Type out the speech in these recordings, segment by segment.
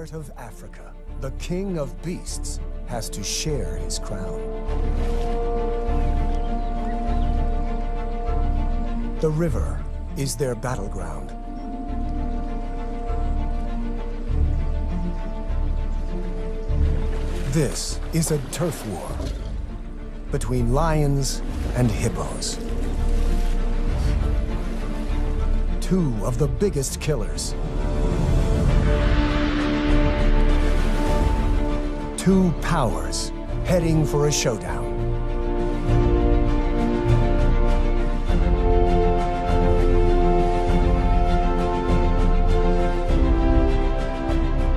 heart of Africa, the king of beasts has to share his crown. The river is their battleground. This is a turf war between lions and hippos. Two of the biggest killers. Two powers heading for a showdown.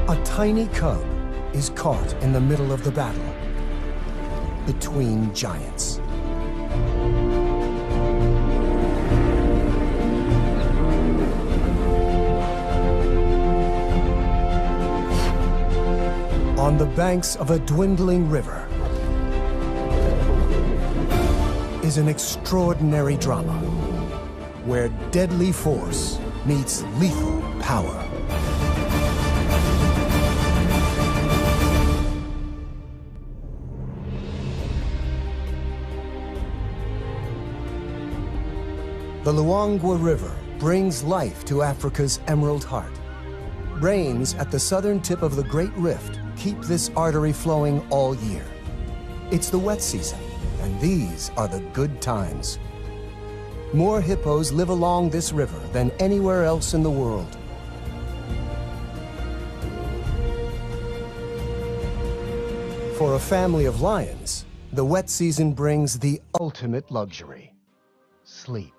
A tiny cub is caught in the middle of the battle between giants. On the banks of a dwindling river is an extraordinary drama where deadly force meets lethal power. The Luangwa River brings life to Africa's Emerald Heart. Rains at the southern tip of the Great Rift keep this artery flowing all year. It's the wet season, and these are the good times. More hippos live along this river than anywhere else in the world. For a family of lions, the wet season brings the ultimate luxury: sleep.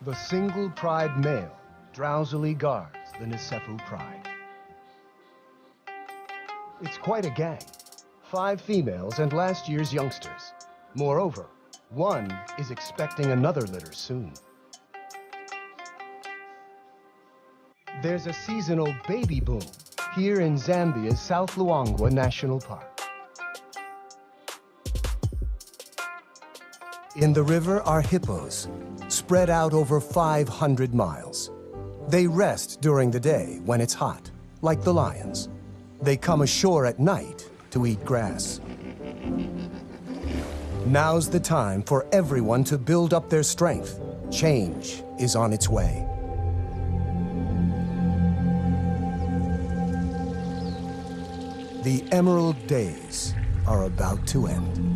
The single pride male drowsily guards the Nisefu pride. It's quite a gang, 5 females and last year's youngsters. Moreover, one is expecting another litter soon. There's a seasonal baby boom here in Zambia's South Luangwa National Park. In the river are hippos, spread out over 500 miles. They rest during the day when it's hot, like the lions. They come ashore at night to eat grass. Now's the time for everyone to build up their strength. Change is on its way. The Emerald Days are about to end.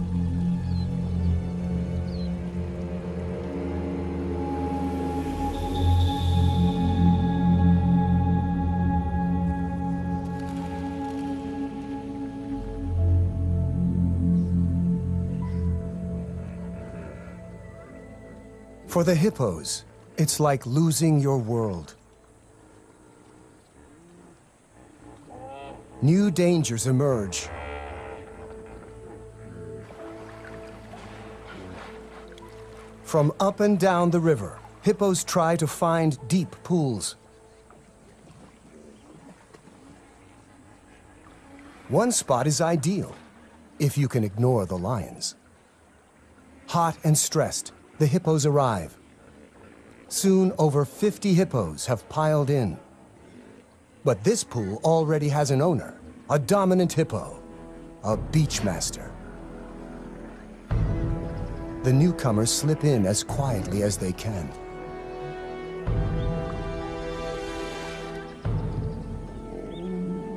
For the hippos, it's like losing your world. New dangers emerge. From up and down the river, hippos try to find deep pools. One spot is ideal, if you can ignore the lions. Hot and stressed, the hippos arrive. Soon, over 50 hippos have piled in. But this pool already has an owner, a dominant hippo, a beachmaster. The newcomers slip in as quietly as they can.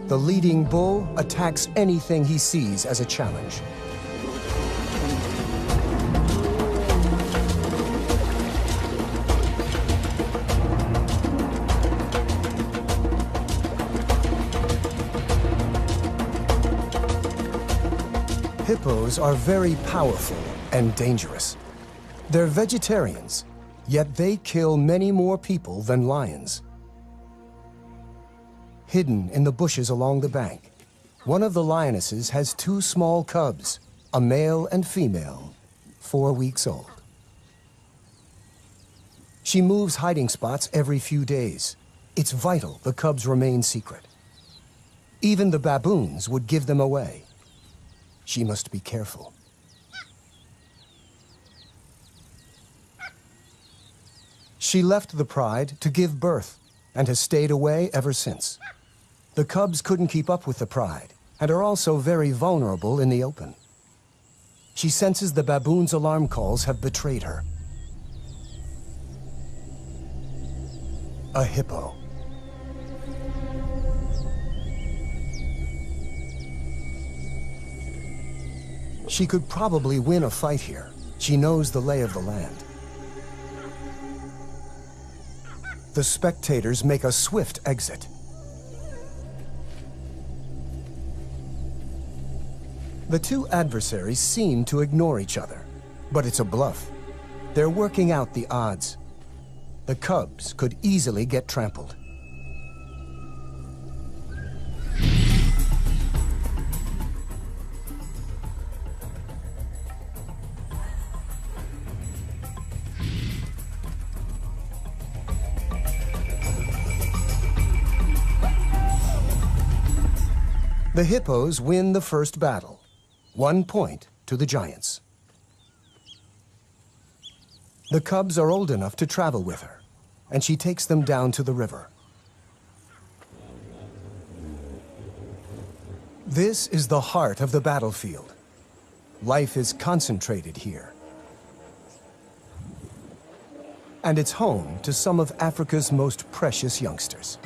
The leading bull attacks anything he sees as a challenge. Hippos are very powerful and dangerous. They're vegetarians, yet they kill many more people than lions. Hidden in the bushes along the bank, one of the lionesses has 2 small cubs, a male and female, 4 weeks old. She moves hiding spots every few days. It's vital the cubs remain secret. Even the baboons would give them away. She must be careful. She left the pride to give birth and has stayed away ever since. The cubs couldn't keep up with the pride and are also very vulnerable in the open. She senses the baboon's alarm calls have betrayed her. A hippo. She could probably win a fight here. She knows the lay of the land. The spectators make a swift exit. The two adversaries seem to ignore each other, but it's a bluff. They're working out the odds. The cubs could easily get trampled. The hippos win the first battle, 1 point to the giants. The cubs are old enough to travel with her, and she takes them down to the river. This is the heart of the battlefield. Life is concentrated here. And it's home to some of Africa's most precious youngsters.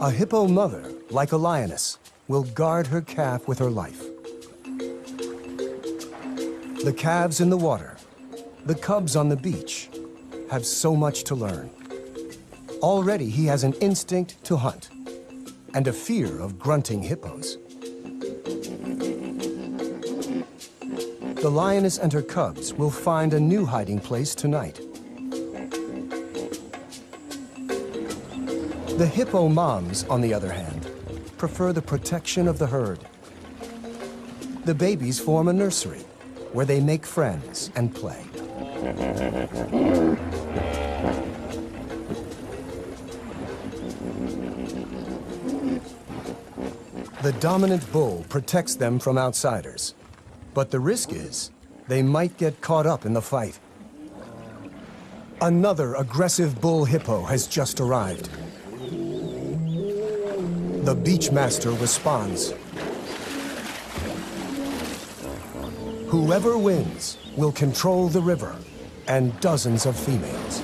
A hippo mother, like a lioness, will guard her calf with her life. The calves in the water, the cubs on the beach, have so much to learn. Already he has an instinct to hunt and a fear of grunting hippos. The lioness and her cubs will find a new hiding place tonight. The hippo moms, on the other hand, prefer the protection of the herd. The babies form a nursery where they make friends and play. The dominant bull protects them from outsiders, but the risk is they might get caught up in the fight. Another aggressive bull hippo has just arrived. The beachmaster responds. Whoever wins will control the river and dozens of females.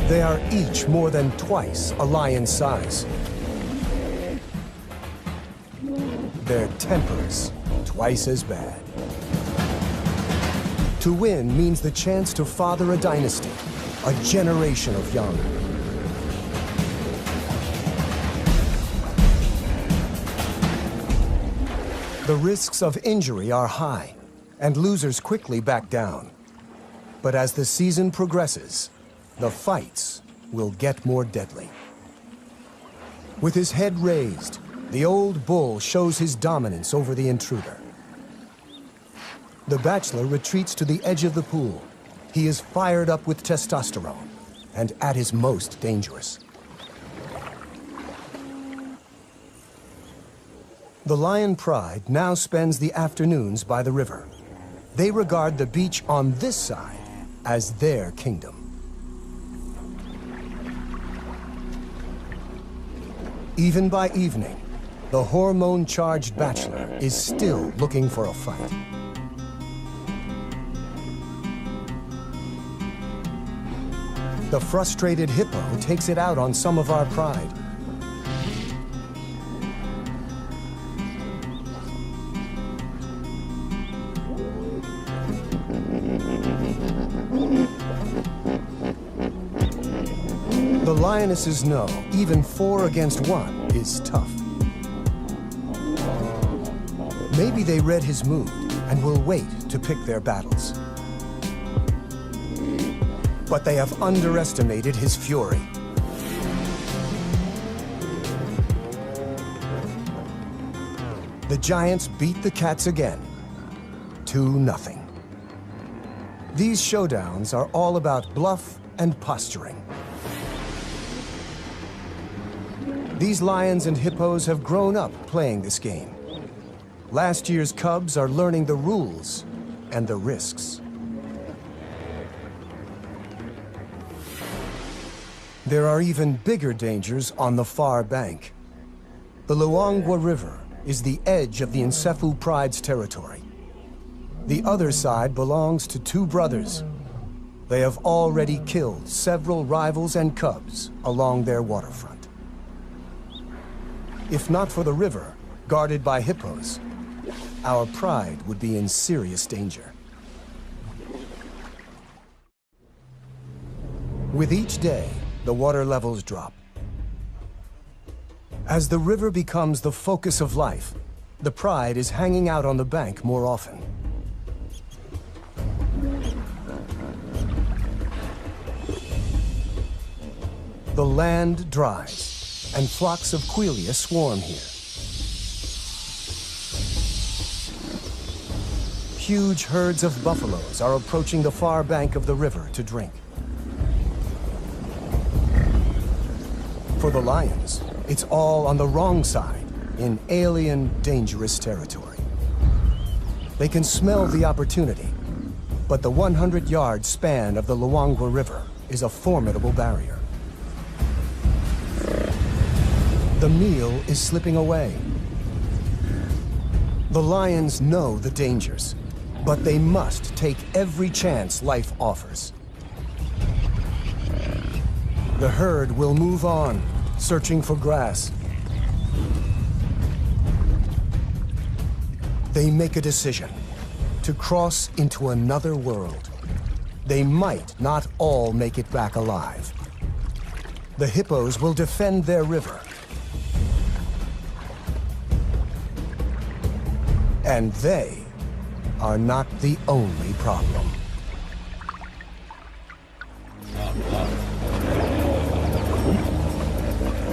They are each more than twice a lion's size. Their tempers twice as bad. To win means the chance to father a dynasty, a generation of young. The risks of injury are high, and losers quickly back down. But as the season progresses, the fights will get more deadly. With his head raised, the old bull shows his dominance over the intruder. The bachelor retreats to the edge of the pool. He is fired up with testosterone and at his most dangerous. The lion pride now spends the afternoons by the river. They regard the beach on this side as their kingdom. Even by evening, the hormone-charged bachelor is still looking for a fight. The frustrated hippo takes it out on some of our pride. The lionesses know even 4 against 1 is tough. Maybe they read his mood and will wait to pick their battles. But they have underestimated his fury. The giants beat the cats again, 2-0. These showdowns are all about bluff and posturing. These lions and hippos have grown up playing this game. Last year's cubs are learning the rules and the risks. There are even bigger dangers on the far bank. The Luangwa River is the edge of the Nsefu Pride's territory. The other side belongs to two brothers. They have already killed several rivals and cubs along their waterfront. If not for the river, guarded by hippos, our pride would be in serious danger. With each day, the water levels drop. As the river becomes the focus of life, the pride is hanging out on the bank more often. The land dries, and flocks of quelea swarm here. Huge herds of buffaloes are approaching the far bank of the river to drink. For the lions, it's all on the wrong side, in alien, dangerous territory. They can smell the opportunity, but the 100-yard span of the Luangwa River is a formidable barrier. The meal is slipping away. The lions know the dangers, but they must take every chance life offers. The herd will move on, searching for grass. They make a decision to cross into another world. They might not all make it back alive. The hippos will defend their river. And they are not the only problem.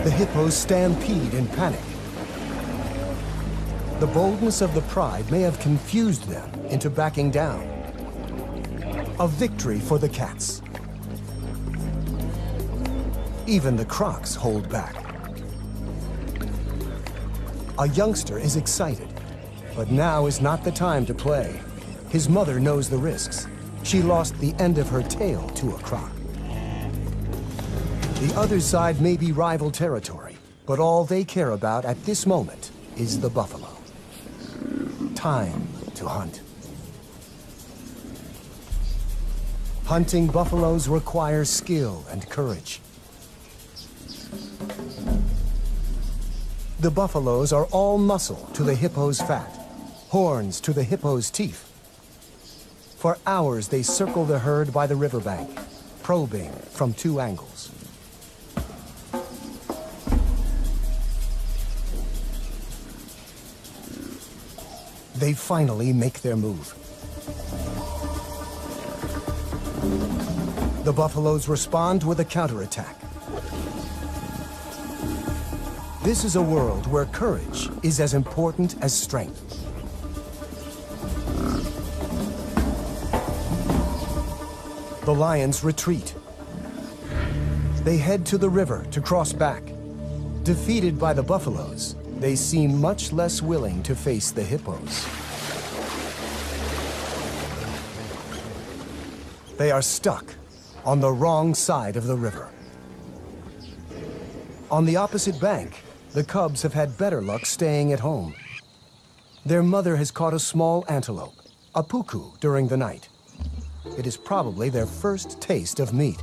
The hippos stampede in panic. The boldness of the pride may have confused them into backing down. A victory for the cats. Even the crocs hold back. A youngster is excited, but now is not the time to play. His mother knows the risks. She lost the end of her tail to a croc. The other side may be rival territory, but all they care about at this moment is the buffalo. Time to hunt. Hunting buffaloes requires skill and courage. The buffaloes are all muscle to the hippo's fat, horns to the hippo's teeth. For hours they circle the herd by the riverbank, probing from two angles. They finally make their move. The buffaloes respond with a counterattack. This is a world where courage is as important as strength. The lions retreat. They head to the river to cross back. Defeated by the buffaloes, they seem much less willing to face the hippos. They are stuck on the wrong side of the river. On the opposite bank, the cubs have had better luck staying at home. Their mother has caught a small antelope, a puku, during the night. It is probably their first taste of meat.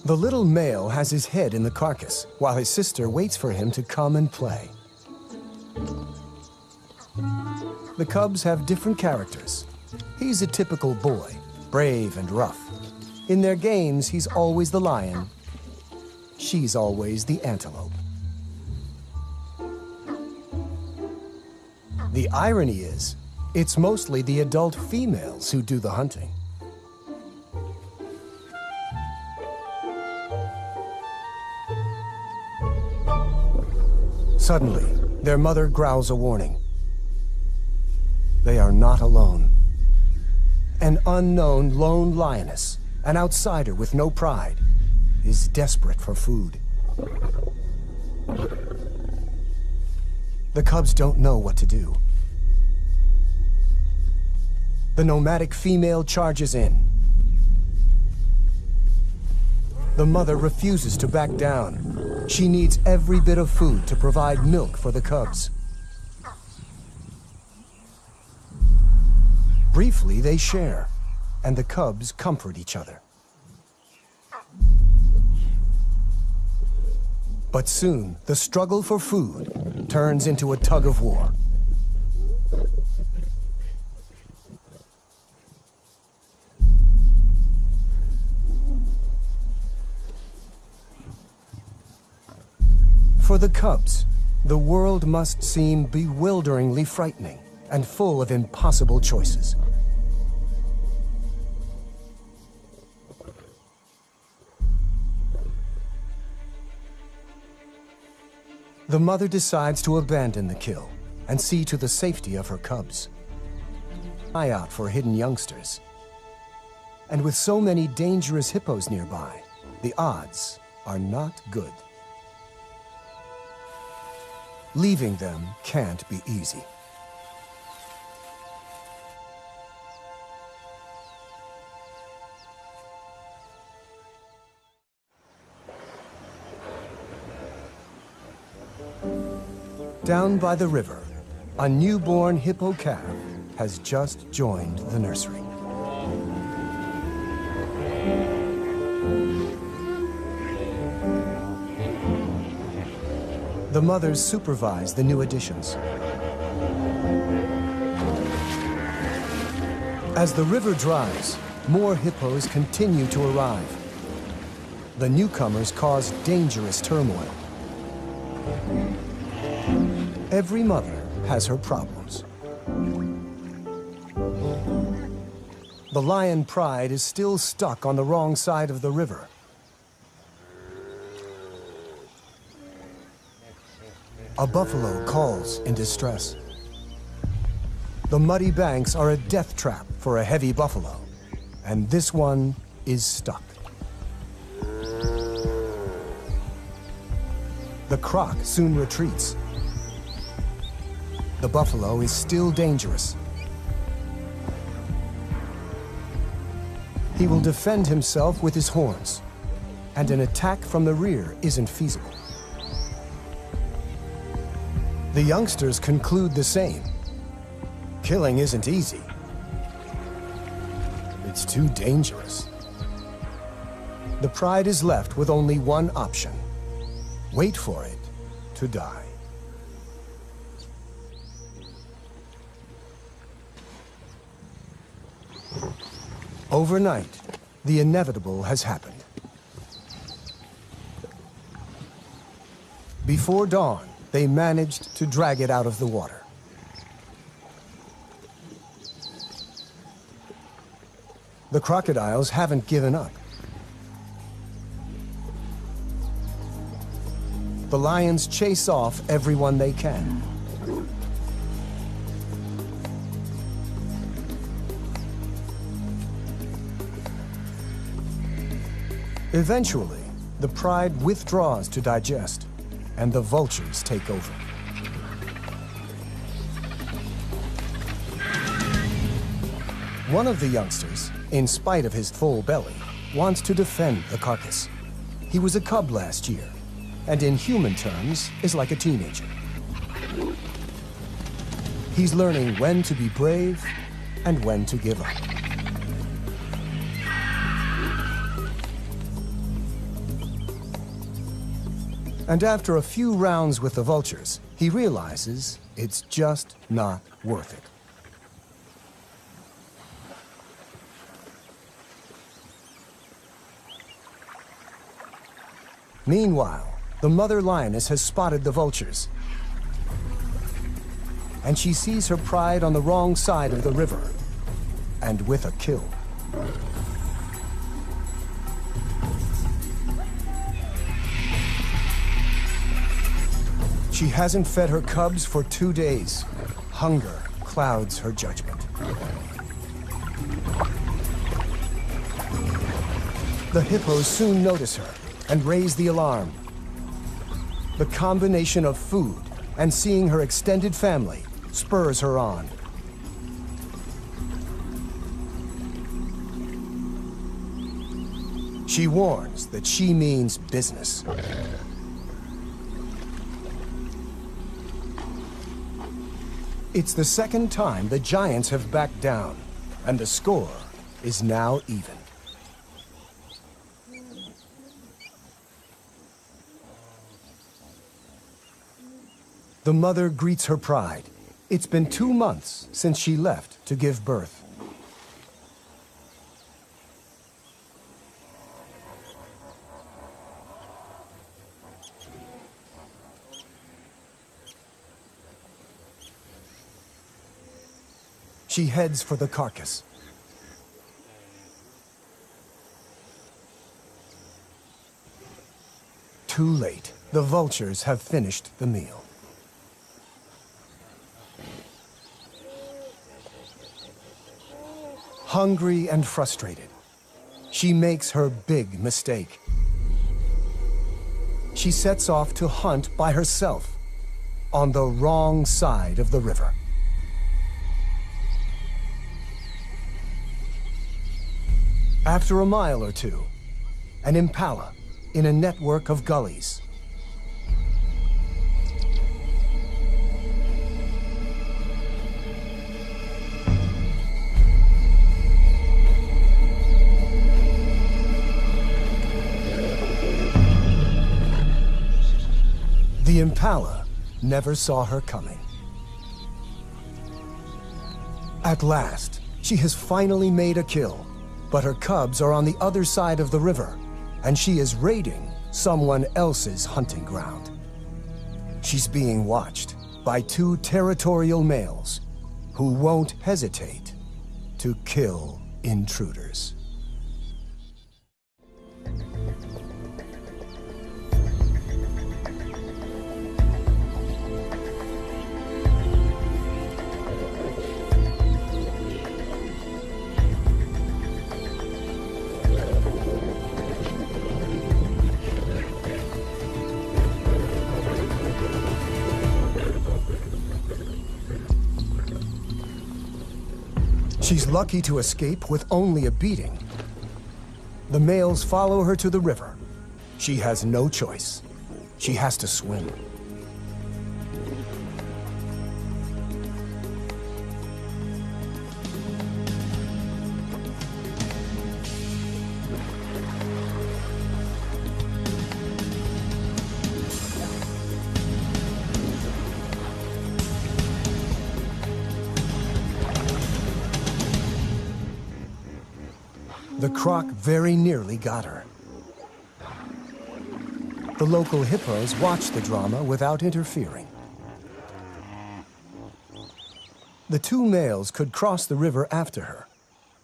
The little male has his head in the carcass, while his sister waits for him to come and play. The cubs have different characters. He's a typical boy, brave and rough. In their games, he's always the lion. She's always the antelope. The irony is, it's mostly the adult females who do the hunting. Suddenly, their mother growls a warning. They are not alone. An unknown lone lioness, an outsider with no pride, is desperate for food. The cubs don't know what to do. The nomadic female charges in. The mother refuses to back down. She needs every bit of food to provide milk for the cubs. Briefly, they share, and the cubs comfort each other. But soon, the struggle for food turns into a tug of war. For the cubs, the world must seem bewilderingly frightening and full of impossible choices. The mother decides to abandon the kill and see to the safety of her cubs. Eye out for hidden youngsters. And with so many dangerous hippos nearby, the odds are not good. Leaving them can't be easy. Down by the river, a newborn hippo calf has just joined the nursery. The mothers supervise the new additions. As the river dries, more hippos continue to arrive. The newcomers cause dangerous turmoil. Every mother has her problems. The lion pride is still stuck on the wrong side of the river. A buffalo calls in distress. The muddy banks are a death trap for a heavy buffalo, and this one is stuck. The croc soon retreats. The buffalo is still dangerous. He will defend himself with his horns, and an attack from the rear isn't feasible. The youngsters conclude the same. Killing isn't easy. It's too dangerous. The pride is left with only one option: wait for it to die. Overnight, the inevitable has happened. Before dawn, they managed to drag it out of the water. The crocodiles haven't given up. The lions chase off everyone they can. Eventually, the pride withdraws to digest, and the vultures take over. One of the youngsters, in spite of his full belly, wants to defend the carcass. He was a cub last year, and in human terms, is like a teenager. He's learning when to be brave and when to give up. And after a few rounds with the vultures, he realizes it's just not worth it. Meanwhile, the mother lioness has spotted the vultures, and she sees her pride on the wrong side of the river, and with a kill. She hasn't fed her cubs for 2 days. Hunger clouds her judgment. The hippos soon notice her and raise the alarm. The combination of food and seeing her extended family spurs her on. She warns that she means business. It's the second time the giants have backed down, and the score is now even. The mother greets her pride. It's been 2 months since she left to give birth. She heads for the carcass. Too late. The vultures have finished the meal. Hungry and frustrated, she makes her big mistake. She sets off to hunt by herself on the wrong side of the river. After a mile or two, an impala in a network of gullies. The impala never saw her coming. At last, she has finally made a kill, but her cubs are on the other side of the river, and she is raiding someone else's hunting ground. She's being watched by 2 territorial males who won't hesitate to kill intruders. She's lucky to escape with only a beating. The males follow her to the river. She has no choice. She has to swim. The croc very nearly got her. The local hippos watch the drama without interfering. The 2 males could cross the river after her,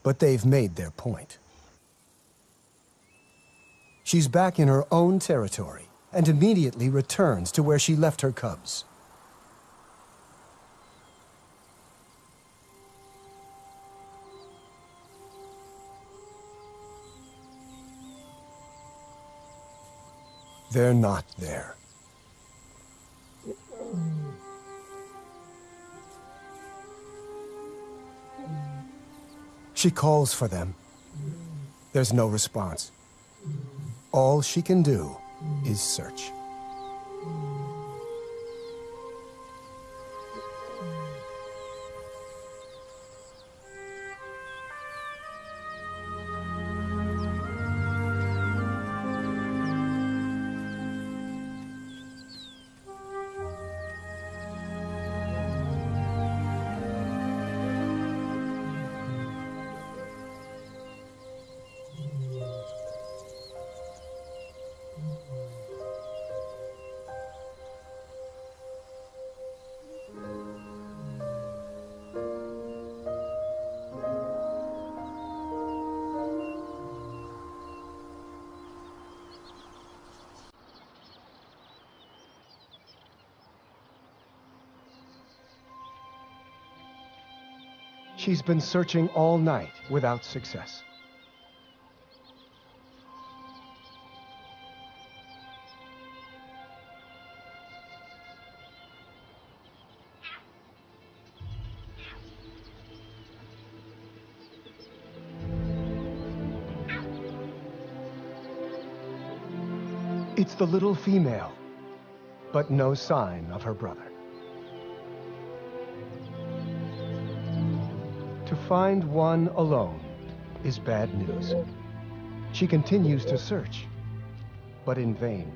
but they've made their point. She's back in her own territory and immediately returns to where she left her cubs. They're not there. She calls for them. There's no response. All she can do is search. She's been searching all night without success. It's the little female, but no sign of her brother. To find one alone is bad news. She continues to search, but in vain.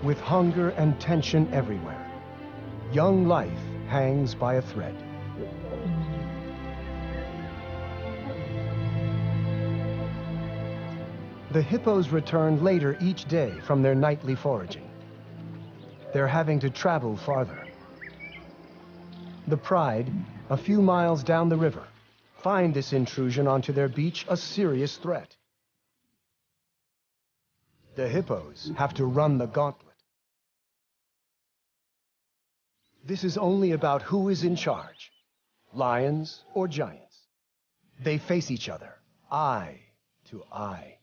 With hunger and tension everywhere, young life hangs by a thread. The hippos return later each day from their nightly foraging. They're having to travel farther. The Pride, a few miles down the river, find this intrusion onto their beach a serious threat. The hippos have to run the gauntlet. This is only about who is in charge, lions or giants. They face each other, eye to eye.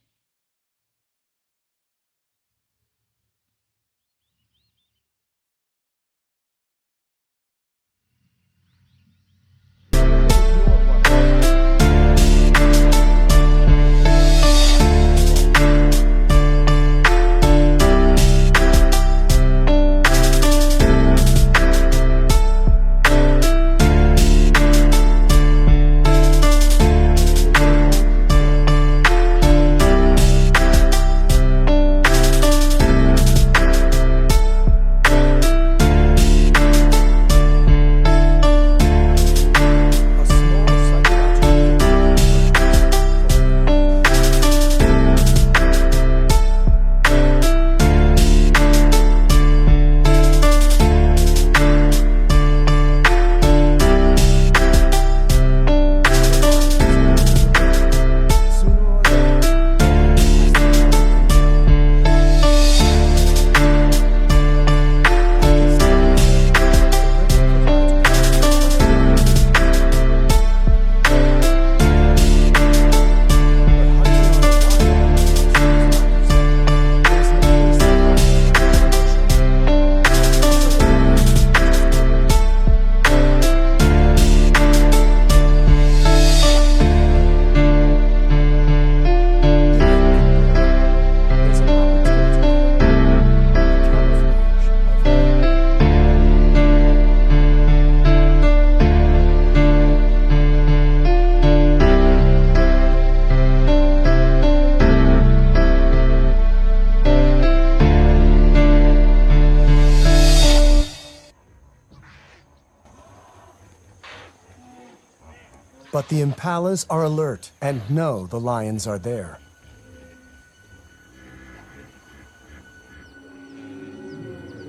But the impalas are alert and know the lions are there.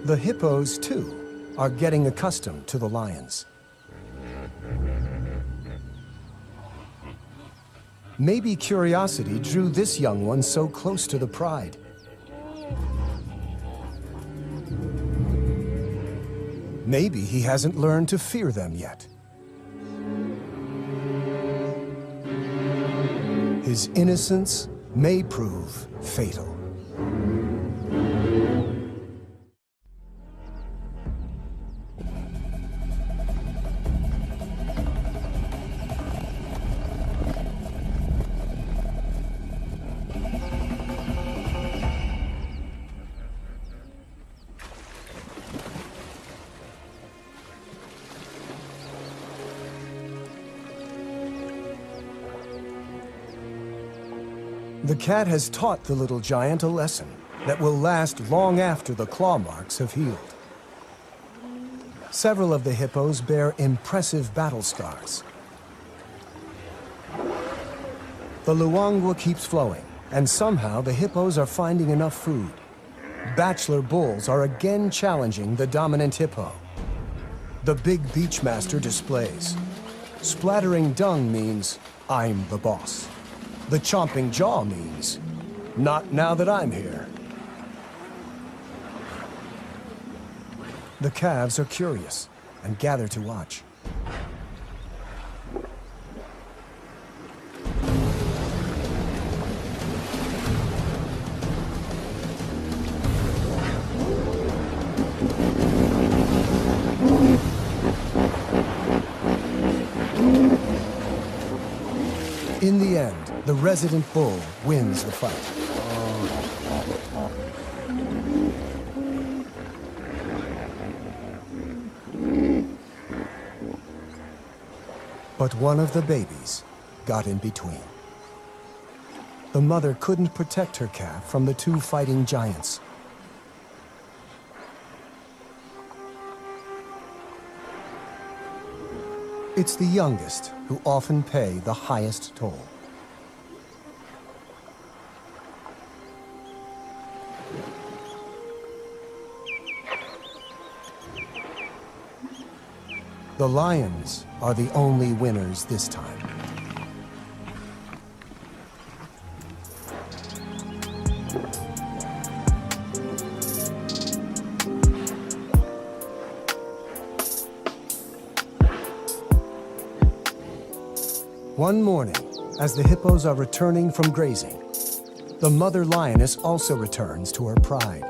The hippos, too, are getting accustomed to the lions. Maybe curiosity drew this young one so close to the Pride. Maybe he hasn't learned to fear them yet. His innocence may prove fatal. The cat has taught the little giant a lesson that will last long after the claw marks have healed. Several of the hippos bear impressive battle scars. The Luangwa keeps flowing, and somehow the hippos are finding enough food. Bachelor bulls are again challenging the dominant hippo. The big beachmaster displays. Splattering dung means, I'm the boss. The chomping jaw means, not now that I'm here. The calves are curious and gather to watch. In the end, the resident bull wins the fight. But one of the babies got in between. The mother couldn't protect her calf from the two fighting giants. It's the youngest who often pay the highest toll. The lions are the only winners this time. One morning, as the hippos are returning from grazing, the mother lioness also returns to her pride.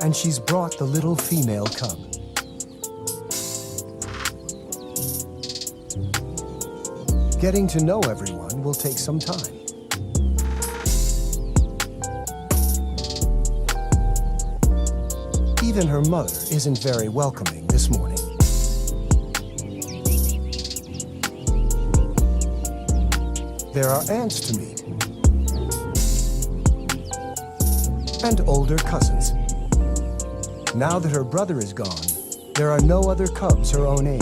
And she's brought the little female cub. Getting to know everyone will take some time. Even her mother isn't very welcoming this morning. There are aunts to meet, and older cousins. Now that her brother is gone, there are no other cubs her own age.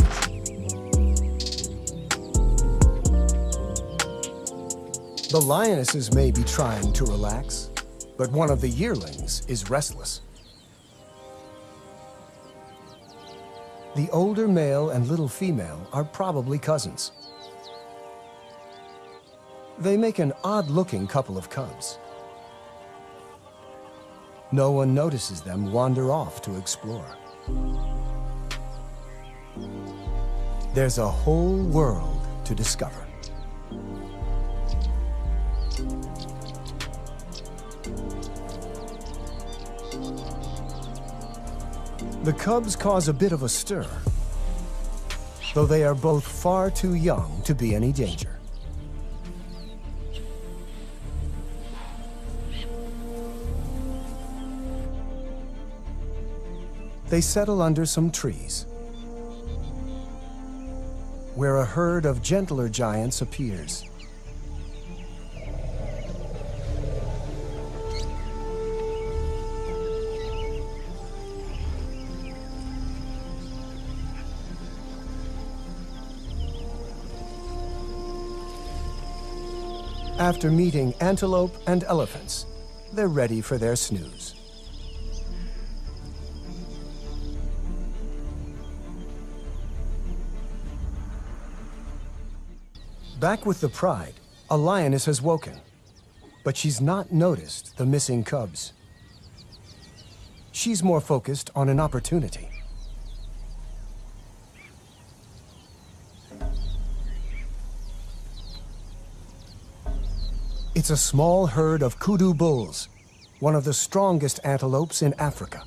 The lionesses may be trying to relax, but one of the yearlings is restless. The older male and little female are probably cousins. They make an odd-looking couple of cubs. No one notices them wander off to explore. There's a whole world to discover. The cubs cause a bit of a stir, though they are both far too young to be any danger. They settle under some trees, where a herd of gentler giants appears. After meeting antelope and elephants, they're ready for their snooze. Back with the pride, a lioness has woken, but she's not noticed the missing cubs. She's more focused on an opportunity. It's a small herd of kudu bulls, one of the strongest antelopes in Africa.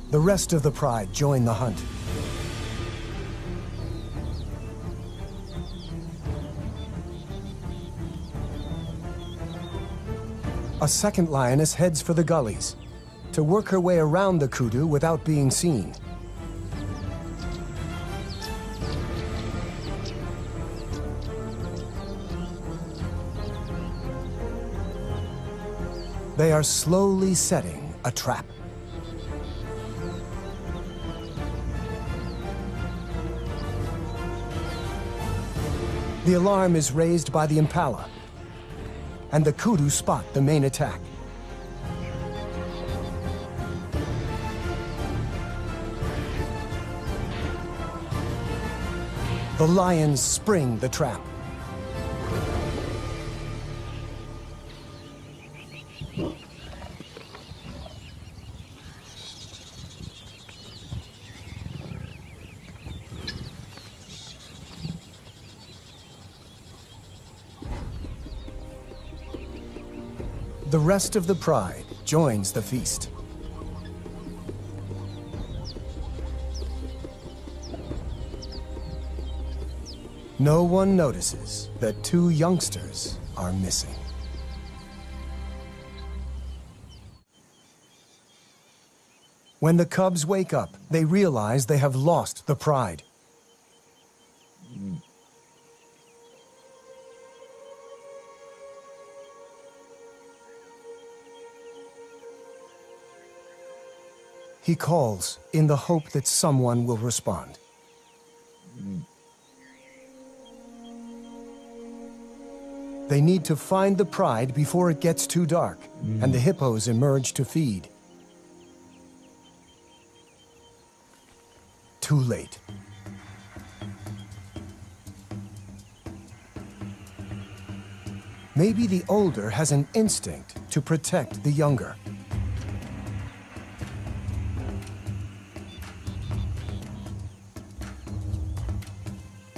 The rest of the pride join the hunt. A second lioness heads for the gullies to work her way around the kudu without being seen. They are slowly setting a trap. The alarm is raised by the impala, and the kudu spot the main attack. The lions spring the trap. The rest of the pride joins the feast. No one notices that two youngsters are missing. When the cubs wake up, they realize they have lost the pride. He calls in the hope that someone will respond. They need to find the pride before it gets too dark, and the hippos emerge to feed. Too late. Maybe the older has an instinct to protect the younger.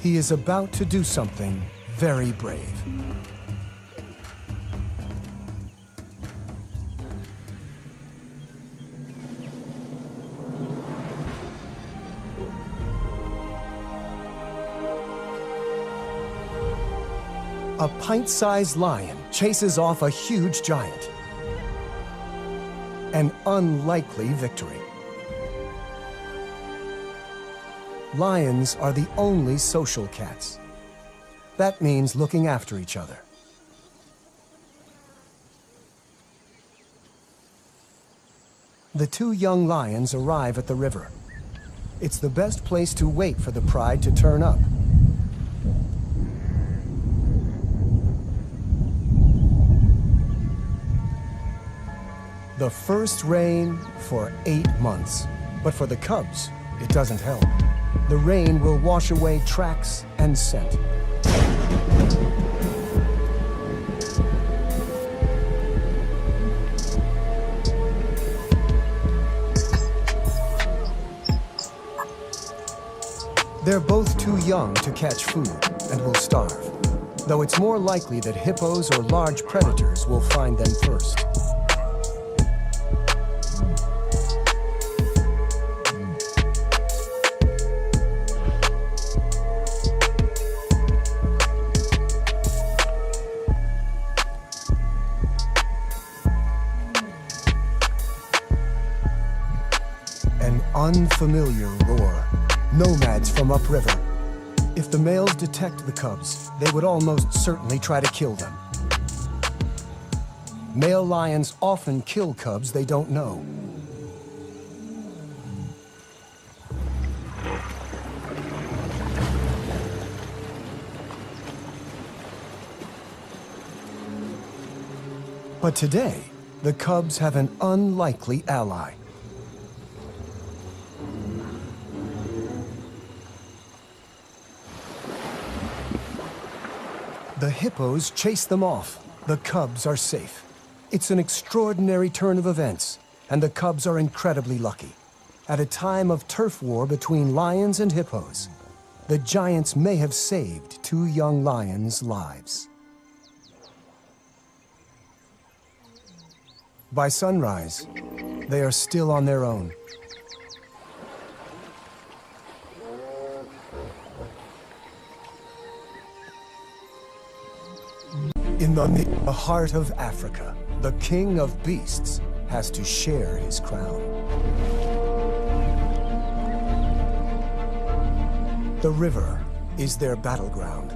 He is about to do something very brave. A pint-sized lion chases off a huge giant. An unlikely victory. Lions are the only social cats. That means looking after each other. The two young lions arrive at the river. It's the best place to wait for the pride to turn up. The first rain for 8 months. But for the cubs, it doesn't help. The rain will wash away tracks and scent. They're both too young to catch food and will starve, though it's more likely that hippos or large predators will find them first. Unfamiliar roar. Nomads from upriver. If the males detect the cubs, they would almost certainly try to kill them. Male lions often kill cubs they don't know. But today, the cubs have an unlikely ally. The hippos chase them off. The cubs are safe. It's an extraordinary turn of events, and the cubs are incredibly lucky. At a time of turf war between lions and hippos, the giants may have saved two young lions' lives. By sunrise, they are still on their own. In the heart of Africa, the king of beasts has to share his crown. The river is their battleground.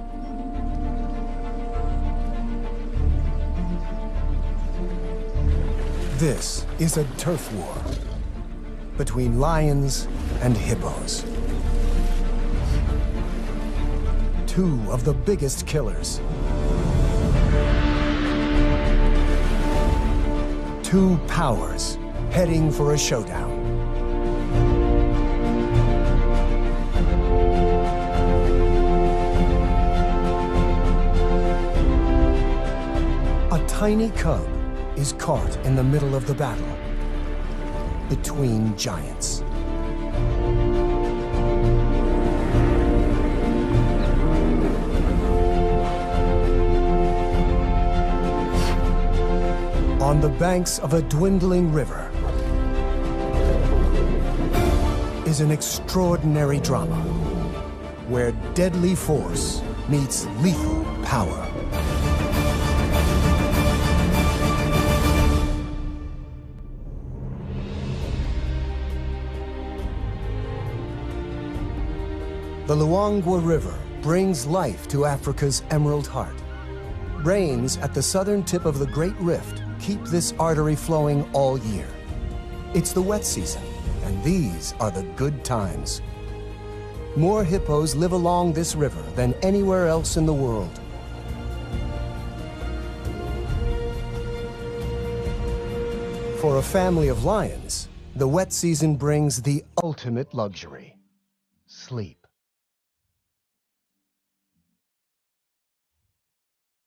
This is a turf war between lions and hippos. Two of the biggest killers. Two powers heading for a showdown. A tiny cub is caught in the middle of the battle between giants. On the banks of a dwindling river is an extraordinary drama where deadly force meets lethal power. The Luangwa River brings life to Africa's Emerald Heart. Rains at the southern tip of the Great Rift keep this artery flowing all year. It's the wet season, and these are the good times. More hippos live along this river than anywhere else in the world. For a family of lions, the wet season brings the ultimate luxury: sleep.